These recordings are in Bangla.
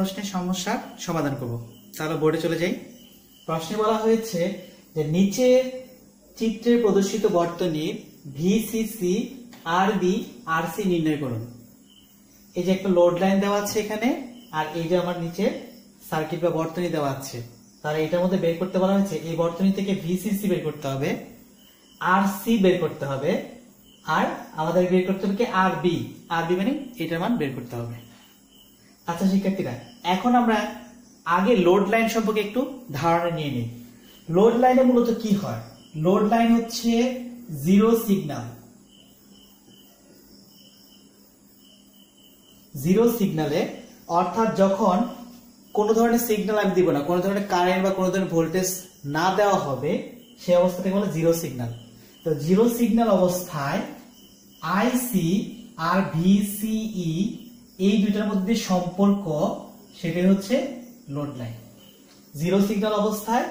প্রশ্নের সমস্যার সমাধান করব। তাহলে বোর্ডে চলে যাই। প্রশ্নে বলা হয়েছে যে নিচে চিত্রে প্রদর্শিত বর্তনীর ভিসিসি, আরবি, আরসি নির্ণয় করুন। এই যে একটা লোড লাইন দেওয়া আছে এখানে, আর এই যে আমার নিচে সার্কিট বা বর্তনী দেওয়া আছে, তাহলে এটার মধ্যে বের করতে বলা হয়েছে এই বর্তনী থেকে ভিসিসি বের করতে হবে, আরসি বের করতে হবে, আর আমাদের বের করতে হবে কি আরবি। আরবি মানে এটার মান বের করতে হবে। আচ্ছা শিক্ষার্থীরা, এখন আমরা আগে লোড লাইন সম্পর্কে একটু ধারণা নিয়ে নিই। লোড লাইনে মূলত কি হয়? লোড লাইন হচ্ছে জিরো সিগন্যাল। জিরো সিগন্যালে অর্থাৎ যখন কোনো ধরনের সিগন্যাল আমি দিব না, কোনো ধরনের কারেন্ট বা কোনো ধরনের ভোল্টেজ না দেওয়া হবে, সেই অবস্থাটাকে বলে জিরো সিগন্যাল। তো জিরো সিগন্যাল অবস্থায় আইসি আর ভিসিই এই দুইটার মধ্যে সম্পর্ক, সেটাই হচ্ছে লোড লাইন। জিরো সিগন্যাল অবস্থায়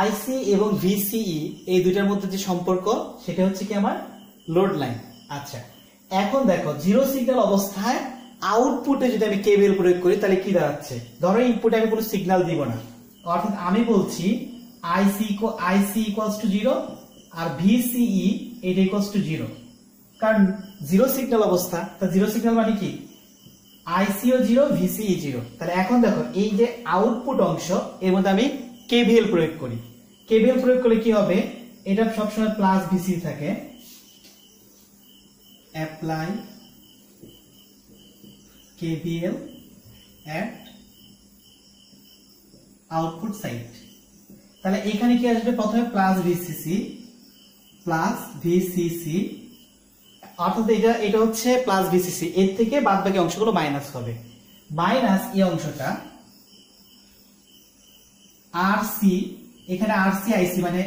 আইসি এবং ভিসিই এই দুইটার মধ্যে যে সম্পর্ক, সেটা হচ্ছে কি আমার লোড লাইন। আচ্ছা, এখন দেখো জিরো সিগন্যাল অবস্থায় আউটপুটে যদি আমি কেবিএল প্রয়োগ করি তাহলে কি দাঁড়াচ্ছে? ধরো ইনপুটে আমি কোনো সিগন্যাল দিব না, অর্থাৎ আমি বলছি আইসি ইকুয়ালস টু 0 আর ভিসিই এটা ইকুয়ালস টু 0। কারণ জিরো সিগন্যাল অবস্থা, তা জিরো সিগন্যাল মানে কি আইসিও 0, ভিসিই 0। তাহলে এখন দেখো এই যে আউটপুট অংশ, এর মধ্যে আমি কেভিএল প্রয়োগ করি। কেভিএল প্রয়োগ করলে কি হবে? এটা সবসময় প্লাস ভিসি থাকে। অ্যাপ্লাই কেভিএল এট আউটপুট সাইড। তাহলে এখানে কি আসবে? প্রথমে প্লাস ভিসিসি, অর্থাৎ এটা হচ্ছে প্লাস ভিসিসি, এর থেকে বাদ বাকি অংশগুলো মাইনাস হবে। মাইনাস এই অংশটা আরসি, এখানে আরসি আইসি মানে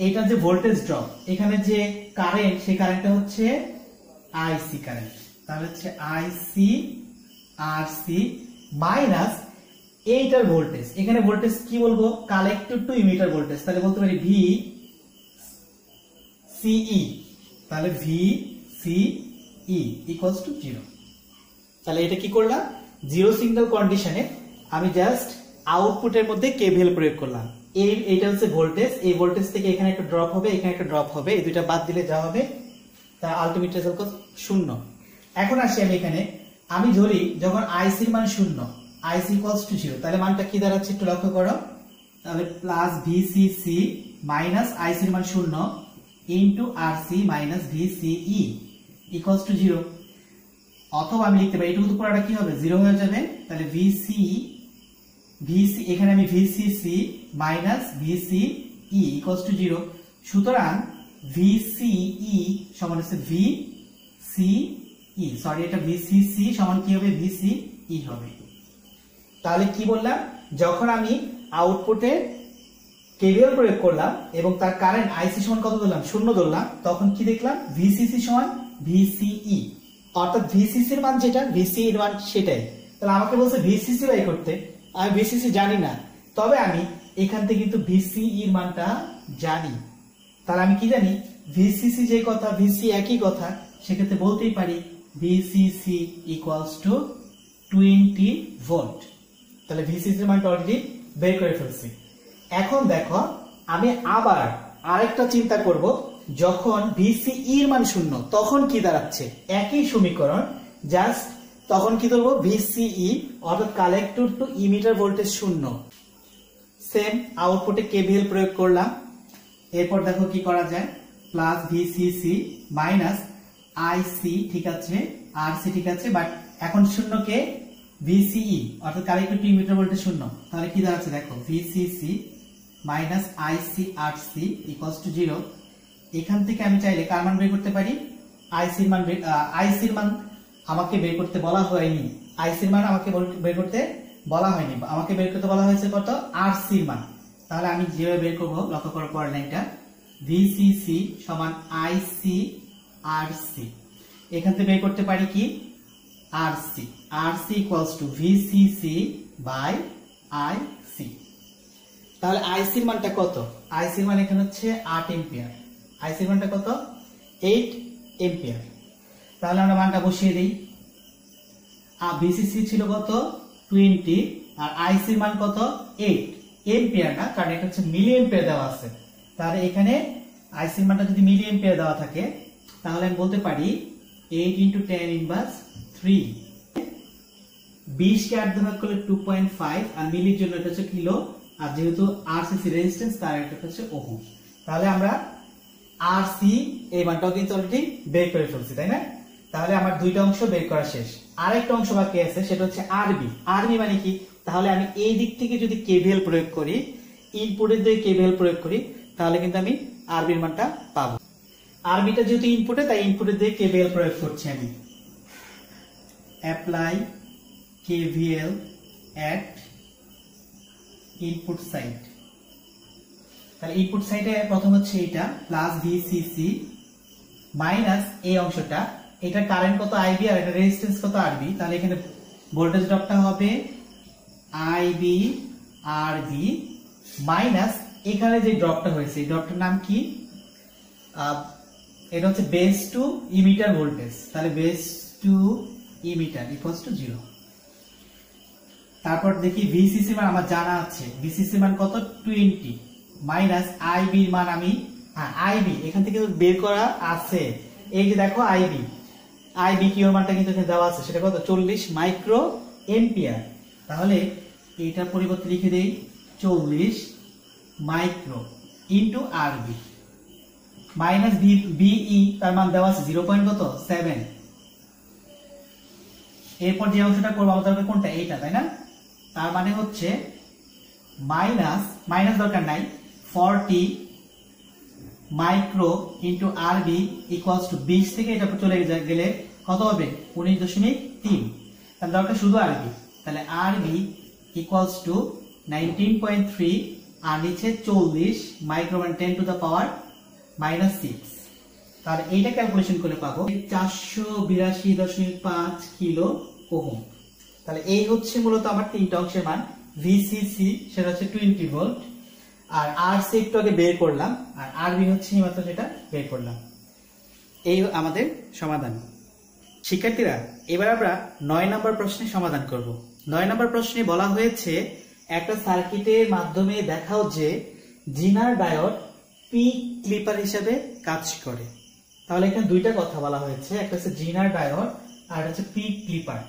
এটা যে ভোল্টেজ ড্রপ, এখানে যে কারেন্ট, সেই কারেন্টটা হচ্ছে আইসি কারেন্ট। তাহলে হচ্ছে আইসি আরসি মাইনাস এইটার ভোল্টেজ। এখানে ভোল্টেজ কি বলবো? Collector to emitter voltage. তাহলে বলতে পারি ভি সিই। তাহলে ভি সিই ইকুয়ালস টু 0। তাহলে এটা কি করলাম? জিরো সিগন্যাল কন্ডিশনে আমি জাস্ট আউটপুটের মধ্যে কেভিএল প্রয়োগ করলাম। এইটা হচ্ছে ভোল্টেজ, এই ভোল্টেজ থেকে এখানে একটা ড্রপ হবে, এখানে একটা ড্রপ হবে, এই দুইটা বাদ দিলে যা হবে তার আলটিমেট রেজাল্ট কত? 0। এখন আসি আমি এখানে, আমি ধরি যখন আইসির মান 0, আইসি ইকুয়ালস টু 0, তাহলে মানটা কি দাঁড়াচ্ছে একটু লক্ষ্য করো। তাহলে প্লাস ভিসিসি মাইনাস আইসির মান 0 into RC minus VCE equals to 0। অথবা আমি লিখতে পারি, এটা কিন্তু পুরোটা কি হবে? 0 হয়ে যাবে। তাহলে ভিসি এখানে আমি VCC minus VCE equals to 0। সুতরাং ভিসিই সমান হচ্ছে ভিসিই, সরি এটা ভিসিসি সমান কি হবে? ভিসিই হবে। তাহলে কি বললাম? যখন আমি আউটপুটে কেভিএল প্রয়োগ করলাম এবং তার কারেন্ট আইসি সমান কত ধরলাম? 0 ধরলাম, তখন কি দেখলাম? ভিসিসি সমান ভিসিই, অর্থাৎ ভিসিসি এর মান যেটা, ভিসিই এর মান সেটাই। তাহলে আমাকে বলছে ভিসিসি বাই করতে, আমি ভিসিসি জানি না, তবে আমি এখান থেকে কিন্তু ভিসিই এর মানটা জানি। তাহলে আমি কি জানি? ভিসিসি যে কথা, ভিসি একই কথা, সেক্ষেত্রে বলতেই পারি ভিসিসি ইকুয়ালস টু 20 ভোল্ট। তাহলে ভিসিসি এর মানটা অলরেডি বের করে ফেলছি। এখন দেখো আমি আবার আরেকটা চিন্তা করব, যখন ভিসিই এর মান 0 তখন কি দাঁড়াচ্ছে? একই সমীকরণ, জাস্ট তখন কি ধরবো? ভিসিই অর্থাৎ collector to emitter voltage 0। Same আউটপুটে কেভিএল প্রয়োগ করলাম। এরপর দেখো কি করা যায়? প্লাস ভিসিসি মাইনাস আইসি, ঠিক আছে, আরসি ঠিক আছে, বাট এখন 0 কে ভিসিই অর্থাৎ কালেক্টর টু ইমিটার ভোল্টেজ 0। তাহলে কি দাঁড়াচ্ছে দেখো? VCC minus IC RC equals to 0। এখান থেকে আমি চাইলে কার মান বের করতে পারি? আইসির মান আমাকে বের করতে বলা হয়নি, আইসির মান আমাকে বের করতে বলা হয়নি, আমাকে বের করতে বলা হয়েছে কত? আরসির মান। তাহলে আমি যেভাবে বের করবো লক্ষ্য করো পরের লাইনটা, ভিসিসি সমান আইসি আরসি, এখান থেকে বের করতে পারি কি? RC equals to VCC by IC. তাহলে আইসির মানটা কত? আইসির মান এখানে হচ্ছে 8 এম্পিয়ার। আইসির মানটা কত? 8 এম্পিয়ার। তাহলে আমরা মানটা বসিয়ে দিই। ভিসিসি ছিল কত? 20, আর আইসির মান কত 8 এম্পিয়ার না, কারণ এটা হচ্ছে মিলি এম্পিয়ার দেওয়া আছে। তাহলে এখানে আইসির মানটা যদি মিলি এম্পিয়ার দেওয়া থাকে তাহলে আমি বলতে পারি 8 × 10⁻³ 20 কে 8 দিয়ে ভাগ করলে 2.5, আর মিলির জন্য এটা হচ্ছে কিলো, আর যেহেতু আরসিসি রেজিস্ট্যান্স তার এটা হচ্ছে ওহম। তাহলে আমরা আরসি এই মানটাও কিন্তু অলরেডি বের করে ফেলছি, তাই না? তাহলে আমার দুইটা অংশ বের করা শেষ, আরেকটা অংশ বাকি আছে, সেটা হচ্ছে আরবি। আরবি মানে কি? তাহলে আমি এই দিক থেকে যদি কেভিএল প্রয়োগ করি, ইনপুটের দিকে কেভিএল প্রয়োগ করি, তাহলে কিন্তু আমি আরবির মানটা পাবো। আরবিটা যেহেতু ইনপুটে, তাই ইনপুটের দিকে কেভিএল প্রয়োগ করছি আমি। অ্যাপ্লাই কেভিএল এট ইনপুট সাইড। তাহলে ইনপুট সাইডে প্রথম হচ্ছে এটা প্লাস ভিসিসি মাইনাস এই অংশটা, এটা কারেন্ট কত আইবি আর এটা রেজিস্ট্যান্স কত আরবি। তাহলে এখানে ভোল্টেজ ড্রপটা হবে আইবি আরবি মাইনাস এখানে যে ড্রপটা হয়েছে এই ড্রপটার নাম কি? এটা হচ্ছে বেস টু ইমিটার ভোল্টেজ। তাহলে base to emitter equals to 0। তারপর দেখি ভিসিসি মান আমার জানা আছে, ভিসিসি মান কত 20 মাইনাস আইবি মান আমি আইবি এখান থেকে বের করা আছে। এই যে দেখো আইবি কি ওর মানটা কিন্তু এখানে দেওয়া আছে, সেটা কত 40 মাইক্রো এম্পিয়ার। তাহলে এইটার পরিবর্তে লিখে দেই 40 মাইক্রো ইনটু আরবি মাইনাস বিই তার মান দেওয়া আছে 0.7। এরপর যে অংশটা করবো আমাদের কোনটা? এইটা, তাই না? তার মানে হচ্ছে মাইনাস দরকার নাই, 40 মাইক্রো ইনটু আরবি ইকুয়ালস টু 20 থেকে এটা চলে গেলে কত হবে 19.3। তার দরকার শুধু আরবি। তাহলে আরবি ইকুয়ালস টু 19.3 আর নিচে 40 মাইক্রো মানে 10 টু দ্য পাওয়ার -6। তাহলে এইটা ক্যালকুলেশন করলে পাবো 482.5 কিলো ওহম। তাহলে এই হচ্ছে মূলত আমার তিনটা অংশের মান। ভিসিসি সেটা হচ্ছে 20 ভোল্ট, আর আরসি একটু আগে বের করলাম, আর আরবি হচ্ছে মাত্র যেটা বের করলাম। এই আমাদের সমাধান। শিক্ষার্থীরা, এবার আমরা 9 নম্বর প্রশ্নের সমাধান করব। 9 নম্বর প্রশ্নে বলা হয়েছে একটা সার্কিটের মাধ্যমে দেখাও যে জিনার ডায়োড পি ক্লিপার হিসেবে কাজ করে। তাহলে এখানে দুইটা কথা বলা হয়েছে, একটা হচ্ছে জিনার ডায়োড আর হচ্ছে পি ক্লিপার।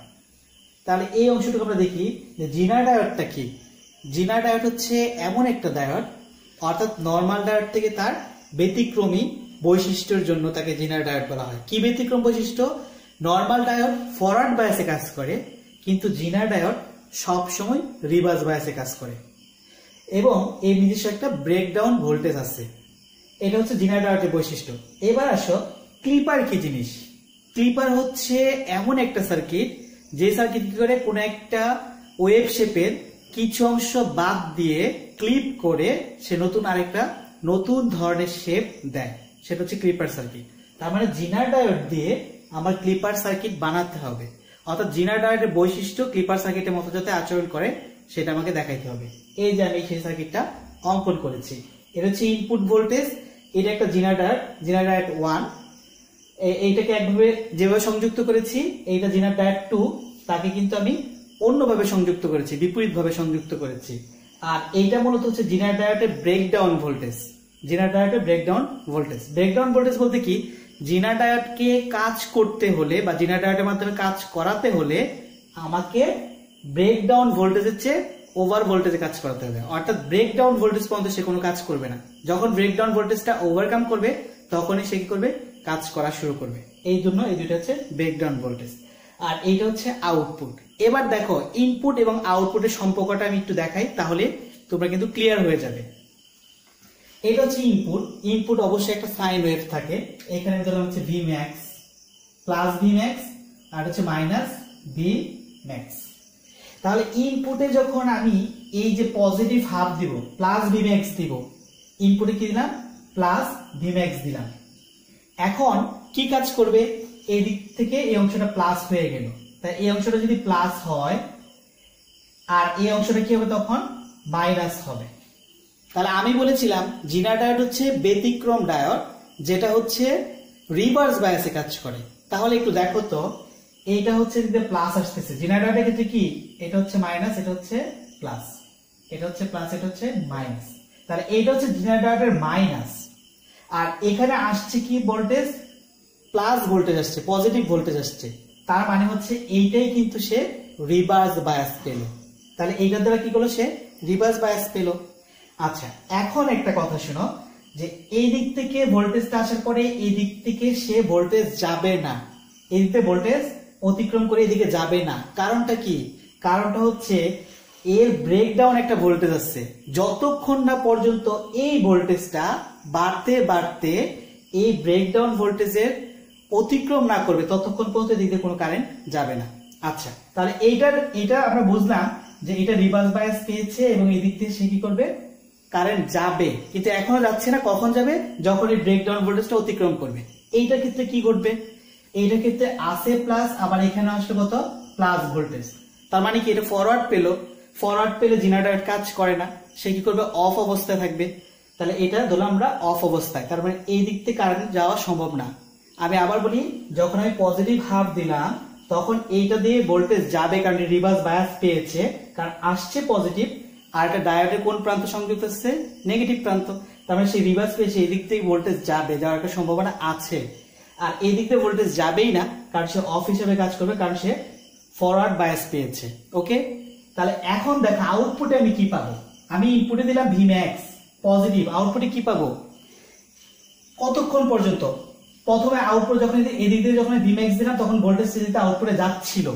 তাহলে এই অংশটুকু আমরা দেখি যে জিনার ডায়োডটা কি। জিনার ডায়োড হচ্ছে এমন একটা ডায়োড, অর্থাৎ নর্মাল ডায়োড থেকে তার ব্যতিক্রমী বৈশিষ্ট্যের জন্য তাকে জিনার ডায়োড বলা হয়। কি ব্যতিক্রম বৈশিষ্ট্য? নর্মাল ডায়োড ফরওয়ার্ড বায়াসে কাজ করে, কিন্তু জিনার ডায়োড সব সময় রিভার্স বায়াসে কাজ করে, এবং এর নিজস্ব একটা ব্রেকডাউন ভোল্টেজ আছে। এটা হচ্ছে জিনার ডায়োডের বৈশিষ্ট্য। এবার আসো ক্লিপার কি জিনিস। ক্লিপার হচ্ছে এমন একটা সার্কিট যে সার্কিট কি করে কোন একটা ওয়েভ শেপের কিছু অংশ বাদ দিয়ে ক্লিপ করে সে নতুন ধরনের শেপ দেয়, সেটা হচ্ছে ক্লিপার সার্কিট। তার মানে জিনার ডায়োড দিয়ে আমার ক্লিপার সার্কিট বানাতে হবে, অর্থাৎ জিনার ডায়োডের বৈশিষ্ট্য ক্লিপার সার্কিটের মতো যাতে আচরণ করে সেটা আমাকে দেখাইতে হবে। এই যে আমি সেই সার্কিটটা অঙ্কন করেছি। এটা হচ্ছে ইনপুট ভোল্টেজ, এটা একটা জিনার ডায়োড 1, এইটাকে একভাবে যেভাবে সংযুক্ত করেছি, এইটা জিনার ডায়োড 2, তাকে কিন্তু আমি অন্যভাবে সংযুক্ত করেছি, বিপরীত ভাবে সংযুক্ত করেছি। আর এইটা মূলত হচ্ছে জিনার ডায়োডের ব্রেকডাউন ভোল্টেজ। জিনার ডায়োডের ব্রেকডাউন ভোল্টেজ বলতে কি, জিনার ডায়োডকে কাজ করতে হলে বা জিনার ডায়োডের মাধ্যমে কাজ করাতে হলে আমাকে ব্রেকডাউন ভোল্টেজের চেয়ে ওভার ভোল্টেজে কাজ করাতে হবে, অর্থাৎ ব্রেকডাউন ভোল্টেজ পর্যন্ত সে কোনো কাজ করবে না। যখন ব্রেকডাউন ভোল্টেজটা ওভারকাম করবে তখনই সে কি করবে, কাজ করা শুরু করবে। এই জন্য এই দুটো হচ্ছে ব্রেকডাউন ভোল্টেজ, আর এইটা হচ্ছে আউটপুট। এবার দেখো ইনপুট এবং আউটপুটের সম্পর্কটা আমি একটু দেখাই, তাহলে তোমরা কিন্তু ক্লিয়ার হয়ে যাবে। এটা হচ্ছে ইনপুট অবশ্যই একটা সাইন ওয়েভ থাকে। এখানে ধরলাম হচ্ছে V max, plus V max, আর হচ্ছে মাইনাস ভি ম্যাক্স। তাহলে ইনপুটে যখন আমি এই যে পজিটিভ হাফ দিব, প্লাস ভি ম্যাক্স দিব, ইনপুটে কি দিলাম, প্লাস ভি ম্যাক্স দিলাম। এখন কি কাজ করবে, এই দিক থেকে এই অংশটা প্লাস হয়ে গেল, তাই এই অংশটা যদি প্লাস হয় আর এই অংশটা কি হবে, তখন মাইনাস হবে। তাহলে আমি বলেছিলাম জিনার ডায়োড হচ্ছে ব্যতিক্রম ডায়োড, যেটা হচ্ছে রিভার্স বায়াসে কাজ করে। তাহলে একটু দেখো তো, এইটা হচ্ছে যদি প্লাস আসতেছে, জিনার ডায়োডের ক্ষেত্রে কি, এটা হচ্ছে মাইনাস, এটা হচ্ছে প্লাস, এটা হচ্ছে প্লাস, এটা হচ্ছে মাইনাস। তাহলে এইটা হচ্ছে জেনারেটরের মাইনাস, আর এখানে আসছে কি ভোল্টেজ, প্লাস ভোল্টেজ আসছে, পজিটিভ ভোল্টেজ আসছে। তার মানে হচ্ছে এইটাই কিন্তু সে রিভার্স বায়াস পেল। তাহলে এইটার দ্বারা কি করলো, সে রিভার্স বায়াস পেল। আচ্ছা, এখন একটা কথা শোনো, যে এই দিক থেকে ভোল্টেজটা আসার পরে এই দিক থেকে সে ভোল্টেজ যাবে না, এই দিক থেকে ভোল্টেজ অতিক্রম করে এদিকে যাবে না। কারণটা কি? কারণটা হচ্ছে এর ব্রেকডাউন একটা ভোল্টেজ আছে, যতক্ষণ না পর্যন্ত এই ভোল্টেজটা বাড়তে বাড়তে এই ব্রেকডাউন ভোল্টেজের অতিক্রম না করবে ততক্ষণ পর্যন্ত এদিকে কোনো কারেন্ট যাবে না। আচ্ছা, তাহলে এইটা আমরা বুঝলাম যে এটা রিভার্স বায়াস পেয়েছে এবং এই দিক থেকে সে কি করবে, কারেন্ট যাবে, কিন্তু এখনো যাচ্ছে না। কখন যাবে? যখন এই ব্রেকডাউন ভোল্টেজটা অতিক্রম করবে। এইটার ক্ষেত্রে কি ঘটবে? এইটার ক্ষেত্রে আসে প্লাস, আবার এখানে আসলে কত, প্লাস ভোল্টেজ। তার মানে কি, এটা ফরওয়ার্ড পেলো, ফরওয়ার্ড পেলে জেনারেটর কাজ করে না, সে কি করবে, অফ অবস্থায় থাকবে। তাহলে এটা ধরলাম আমরা অফ অবস্থায়, তার মানে এই দিক থেকে কারেন্ট যাওয়া সম্ভব না। আমি আবার বলি, যখন আমি পজিটিভ হাফ দিলাম তখন এইটা দিয়ে ভোল্টেজ যাবে, কারণ রিভার্স বায়াস পেয়েছে, কারণ আসছে পজিটিভ, আর একটা ডায়োডের কোন প্রান্ত সংযুক্ত হচ্ছে, নেগেটিভ প্রান্ত। তার মানে সেই রিভার্স পেয়েছে, এই দিক থেকে ভোল্টেজ যাবে, যাওয়ার একটা সম্ভাবনা আছে। আর এই দিক থেকে ভোল্টেজ যাবেই না, কারণ সে অফ হিসেবে কাজ করবে, কারণ সে ফরওয়ার্ড বায়াস পেয়েছে। ওকে, তাহলে এখন দেখো আউটপুটে আমি কি পাবো। আমি ইনপুটে দিলাম Vmax পজিটিভ, আউটপুটে কি পাবো, কতক্ষণ পর্যন্ত? প্রথমে আউটপুট যখন এদিক দিয়ে যখন Vmax দিলাম তখন ভোল্টেজ সিরিজটা আউটপুটে যাচ্ছিল।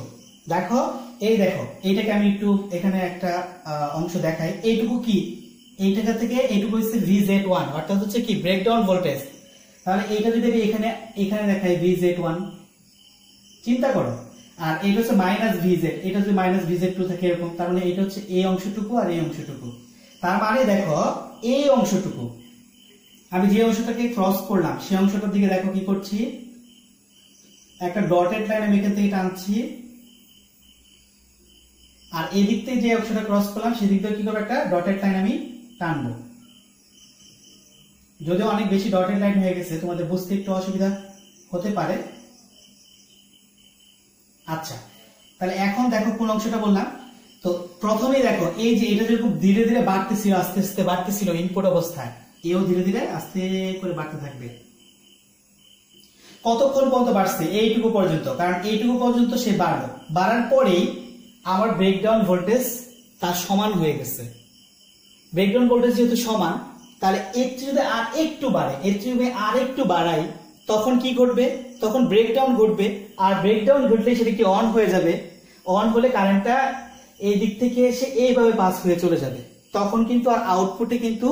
দেখো, এই দেখো, এইটাকে আমি একটু এখানে একটা অংশ দেখাই। এইটুকু কি, এইটাকা থেকে এইটুকু হচ্ছে VZ1, অর্থাৎ হচ্ছে কি ব্রেকডাউন ভোল্টেজ। তাহলে এইটা যদি আমি এখানে দেখাই VZ1, চিন্তা করো, আর এটা হচ্ছে মাইনাস VZ, এটা যদি মাইনাস VZ2 থাকে এরকম, তার মানে এটা হচ্ছে এই অংশটুকু আর এই অংশটুকু। তার মানে দেখো, এই অংশটুকু আমি যে অংশটাকে ক্রস করলাম সেই অংশটার দিকে দেখো কি করছি, একটা ডটেড লাইন আমি এখান থেকে টানছি, আর এই দিক থেকে যে অংশটা ক্রস করলাম সেদিক থেকে কি করবো, একটা ডটেড লাইন আমি টানবো। যদিও অনেক বেশি ডটেড লাইন হয়ে গেছে, তোমাদের বুঝতে একটু অসুবিধা হতে পারে। আচ্ছা, তাহলে এখন দেখো কোন অংশটা বললাম। তো প্রথমেই দেখো, এই যে এটা যেরকম ধীরে ধীরে বাড়তেছিল, আস্তে আস্তে বাড়তেছিল ইনপুট অবস্থায়, এও ধীরে ধীরে আস্তে করে বাড়তে থাকবে। কতক্ষণ পর্যন্ত বাড়ছে? এইটুকু পর্যন্ত, কারণ এইটুকু পর্যন্ত সে বাড়লো। বাড়ার পরেই আমার ব্রেকডাউন ভোল্টেজ তার সমান হয়ে গেছে। ব্রেকডাউন ভোল্টেজ যেহেতু সমান, তাহলে একটু যদি আর একটু বাড়ে, এর যদি আর একটু বাড়াই, তখন কি ঘটবে, তখন ব্রেকডাউন ঘটবে। আর ব্রেকডাউন ঘটলে সেটা কি অন হয়ে যাবে, অন হলে কারেন্টটা এই দিক থেকে এসে এইভাবে পাস হয়ে চলে যাবে। তখন কিন্তু আর আউটপুটে কিন্তু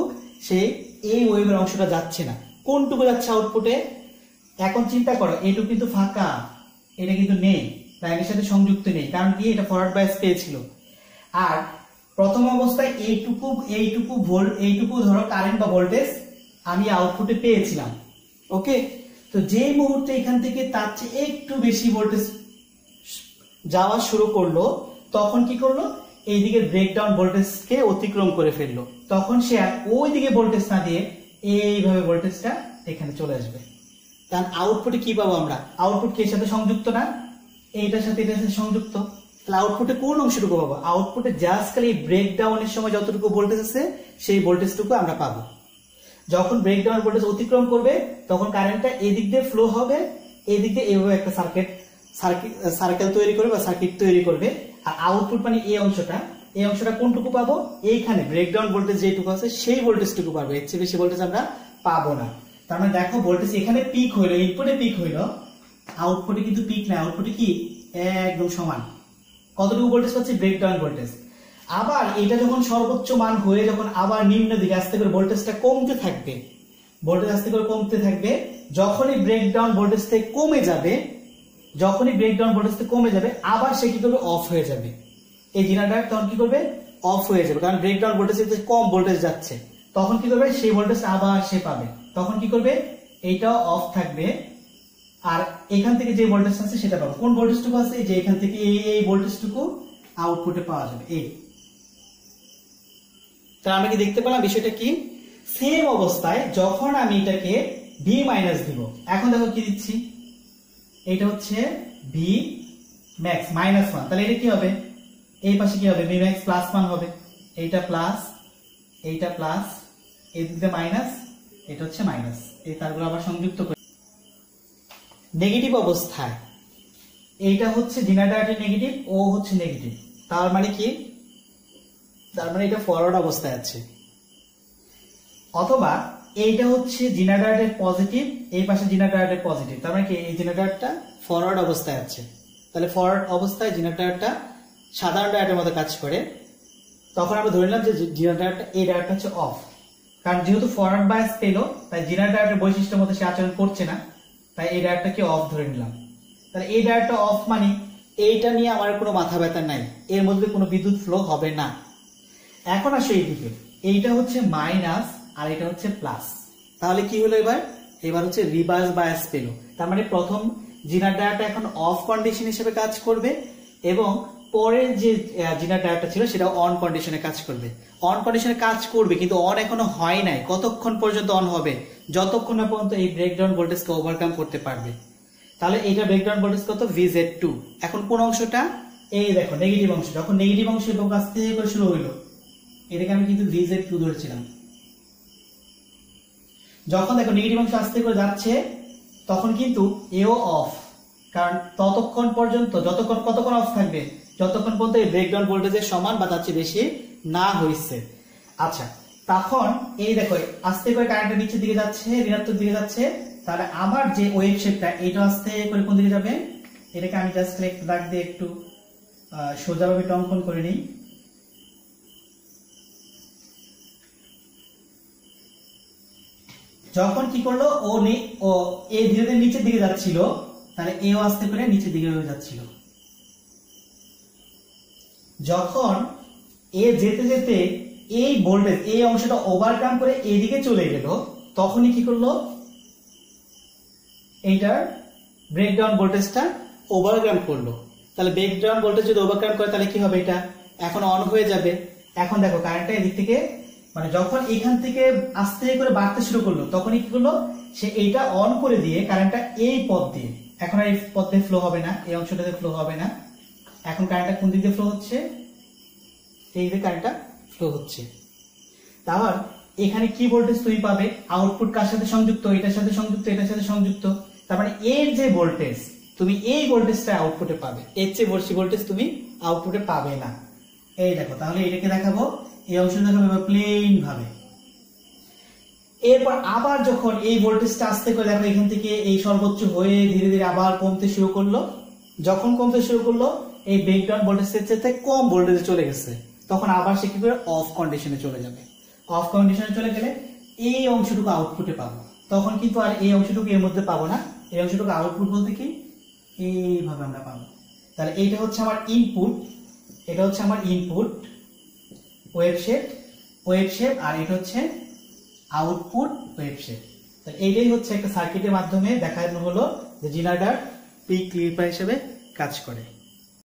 সেই এই ওয়েভের অংশটা যাচ্ছে না। কোনটুকু যাচ্ছে আউটপুটে? এখন চিন্তা করো, এইটুকু কিন্তু ফাঁকা, এটা কিন্তু নেই, লাইনের সাথে সংযুক্ত নেই, কারণ কি, এটা ফরওয়ার্ড বায়াস পেয়েছিল। আর প্রথম অবস্থায় এইটুকু ধরো কারেন্ট বা ভোল্টেজ আমি আউটপুটে পেয়েছিলাম। ওকে, তো যেই মুহূর্তে এখান থেকে তার চেয়ে একটু বেশি ভোল্টেজ যাওয়া শুরু করলো, তখন কি করলো, এইদিকে ব্রেকডাউন ভোল্টেজকে অতিক্রম করে ফেললো। তখন সে আর ওই দিকে ভোল্টেজ না দিয়ে এইভাবে ভোল্টেজটা এখানে চলে আসবে। কারণ আউটপুটে কি পাবো আমরা, আউটপুট কি এর সাথে সংযুক্ত না, এইটার সাথে এটার সাথে সংযুক্ত। তাহলে আউটপুটে কোন অংশটুকু পাবো? আউটপুটে জাস্ট খালি ব্রেকডাউনের সময় যতটুকু ভোল্টেজ আছে সেই ভোল্টেজটুকু আমরা পাবো। যখন ব্রেকডাউন ভোল্টেজ অতিক্রম করবে তখন কারেন্টটা এদিক দিয়ে ফ্লো হবে, এদিক দিয়ে এইভাবে একটা সার্কেল তৈরি করবে বা সার্কিট তৈরি করবে। আর আউটপুট মানে এই অংশটা কোনটুকু পাবো, এইখানে ব্রেকডাউন ভোল্টেজ যেটুকু আছে সেই ভোল্টেজটুকু পাবো, এর চেয়ে বেশি ভোল্টেজ আমরা পাবো না। তার মানে দেখো, ভোল্টেজ এখানে পিক হইলো, ইনপুটে পিক হইলো, আউটপুটে কিন্তু পিক না, আউটপুটে কি একদম সমান। কতটুকু ভোল্টেজ পাচ্ছি? Breakdown voltage. আবার এটা যখন সর্বোচ্চ মান হয়ে যখন আবার নিম্ন দিকে আস্তে করে ভোল্টেজটা কমতে থাকবে, ভোল্টেজ আস্তে করে কমতে থাকবে, যখনই ব্রেকডাউন ভোল্টেজ থেকে কমে যাবে আবার সে কি করবে, অফ হয়ে যাবে। এই জেনারেটর তখন কি করবে, অফ হয়ে যাবে, কারণ ব্রেকডাউন ভোল্টেজ কম ভোল্টেজ যাচ্ছে। তখন কি করবে, সেই ভোল্টেজ আবার সে পাবে। তখন কি করবে, এইটাও অফ থাকবে, আর এখান থেকে যে ভোল্টেজ আছে সেটা পাবো। কোন ভোল্টেজটুকু আছে, যে এখান থেকে এই ভোল্টেজটুকু আউটপুটে পাওয়া যাবে। এই তাহলে আমরা কি দেখতে পেলাম বিষয়টা কি? সেম অবস্থায় যখন আমি এটাকে V মাইনাস দিব, এখন দেখো কি দিচ্ছি, এটা হচ্ছে Vmax -1, তাহলে এটা কি হবে, এই পাশে কি হবে, Vmax +1 হবে। এইটা প্লাস, এইটা প্লাস, এই দিকে মাইনাস, এটা হচ্ছে মাইনাস। এই তারগুলো আবার সংযুক্ত করে নেগেটিভ অবস্থায়, এইটা হচ্ছে জিনার ডায়ারেক্টের নেগেটিভ, ও হচ্ছে নেগেটিভ। তার মানে কি? তার মানে এটা ফরওয়ার্ড অবস্থায় আছে। অথবা এইটা হচ্ছে জিনার ডায়ারেক্টের পজিটিভ, এই পাশে জিনার ডায়ারেক্টের পজিটিভ, তার মানে কি এই জিনার ডায়ারেক্টটা ফরওয়ার্ড অবস্থায় আছে। তাহলে ফরওয়ার্ড অবস্থায় জিনার ডায়ারেক্টটা সাধারণ ডায়ারেক্টের মতো কাজ করে। তখন আমরা ধরে নিলাম যে জিনার ডায়ারেক্টটা, এই ডায়ারেক্টটা হচ্ছে অফ, কারণ যেহেতু ফরওয়ার্ড বায়াস পেল তাই জিনার ডায়ারেক্টের বৈশিষ্ট্যের মতো সে আচরণ করছে না, তাই এই ডায়ারেক্টটাকে অফ ধরে নিলাম। তাহলে এই ডায়ারেক্টটা অফ মানে এইটা নিয়ে আমার কোনো মাথা ব্যথা নাই, এর মধ্যে কোনো বিদ্যুৎ ফ্লো হবে না। এখন আসো এইদিকে, এইটা হচ্ছে মাইনাস আর এটা হচ্ছে প্লাস। তাহলে কি হলো? এবার হচ্ছে রিভার্স বায়াস পেল। তার মানে প্রথম জিনার ডায়ারটা এখন অফ কন্ডিশন হিসেবে কাজ করবে এবং পরের যে জিনার ডায়ারটা ছিল সেটা অন কন্ডিশনে কাজ করবে। অন কন্ডিশনে কাজ করবে কিন্তু অন এখনো হয় নাই। কতক্ষণ পর্যন্ত অন হবে? যতক্ষণ না পর্যন্ত এই ব্রেকডাউন ভোল্টেজকে ওভারকাম করতে পারবে। তাহলে এইটা ব্রেকডাউন ভোল্টেজ কত? VZ2। এখন কোন অংশটা? এই দেখো নেগেটিভ অংশ। যখন নেগেটিভ অংশ এবং কাছ থেকে করে শুরু হইলো, এটাকে আমি কিন্তু VZ2 ধরেছিলাম। যখন দেখো নেগেটিভ অংশ আস্তে করে যাচ্ছে তখন কিন্তু এও অফ, কারণ ততক্ষণ পর্যন্ত কতক্ষণ অফ থাকবে? যতক্ষণ পর্যন্ত এই ব্রেকডাউন ভোল্টেজের সমান বা তার চেয়ে বেশি না হইছে। আচ্ছা, তখন এই দেখো আস্তে করে কারেন্টটা নিচের দিকে যাচ্ছে, ঋণাত্মক দিকে যাচ্ছে। তাহলে আমার যে ওয়েভ শেপটা, এটা আস্তে করে কোন দিকে যাবে? এটাকে আমি জাস্ট একটু দাগ দিয়ে একটু সোজাভাবে অঙ্কন করে নিই। যখন কি করলো, ও এ ধীরে ধীরে নিচের দিকে যাচ্ছিল, তাহলে এও আস্তে করে নিচের দিকে যাচ্ছিল। যখন এ যেতে যেতে এই ভোল্টেজ, এই অংশটা ওভারকাম করে এদিকে চলে গেল, তখনই কি করলো? এইটার ব্রেকডাউন ভোল্টেজটা ওভারকাম করলো। তাহলে ব্রেকডাউন ভোল্টেজ যদি ওভারকাম করে তাহলে কি হবে? এটা এখন অন হয়ে যাবে। এখন দেখো কারেন্টটা এদিক থেকে, মানে যখন এখান থেকে আস্তে করে বাড়তে শুরু করলো তখনই কি করলো? সে এইটা অন করে দিয়ে কারেন্টটা এই পথ দিয়ে, এখন আর এই পথ দিয়ে ফ্লো হবে না, এই অংশটাতে ফ্লো হবে না। এখন কারেন্টটা কোন দিক দিয়ে ফ্লো হচ্ছে? এই দিকে কারেন্টটা ফ্লো হচ্ছে। তাহলে এখানে কি ভোল্টেজ তুমি পাবে? আউটপুট কার সাথে সংযুক্ত? এটার সাথে সংযুক্ত, এটার সাথে সংযুক্ত। তার মানে এর যে ভোল্টেজ, তুমি এই ভোল্টেজটা আউটপুটে পাবে, এর চেয়ে বেশি ভোল্টেজ তুমি আউটপুটে পাবে না। এই দেখো, তাহলে এটাকে দেখাবো, এই অংশটা দেখাবো প্লেন ভাবে। এরপর আবার যখন এই ভোল্টেজটা আস্তে করে দেখো এখান থেকে এই সর্বোচ্চ হয়ে ধীরে ধীরে আবার কমতে শুরু করলো, যখন কমতে শুরু করলো এই ব্রেকডাউন ভোল্টেজের চেয়ে কম ভোল্টেজে চলে গেছে, তখন আবার সে কি করে? অফ কন্ডিশনে চলে যাবে। অফ কন্ডিশনে চলে গেলে এই অংশটুকু আউটপুটে পাবো, তখন কিন্তু আর এই অংশটুকু এর মধ্যে পাবো না। এই অংশটুকু আউটপুট বলতে কি এইভাবে আমরা পাবো। তাহলে এইটা হচ্ছে আমার ইনপুট, এটা হচ্ছে আমার ইনপুট ওয়েভ শেপ, আর এটা হচ্ছে আউটপুট ওয়েভ শেপ। তাহলে এইটাই হচ্ছে একটা সার্কিটের মাধ্যমে দেখানো হলো যে জিনার ডায়ার পিক ক্লিপার হিসেবে কাজ করে।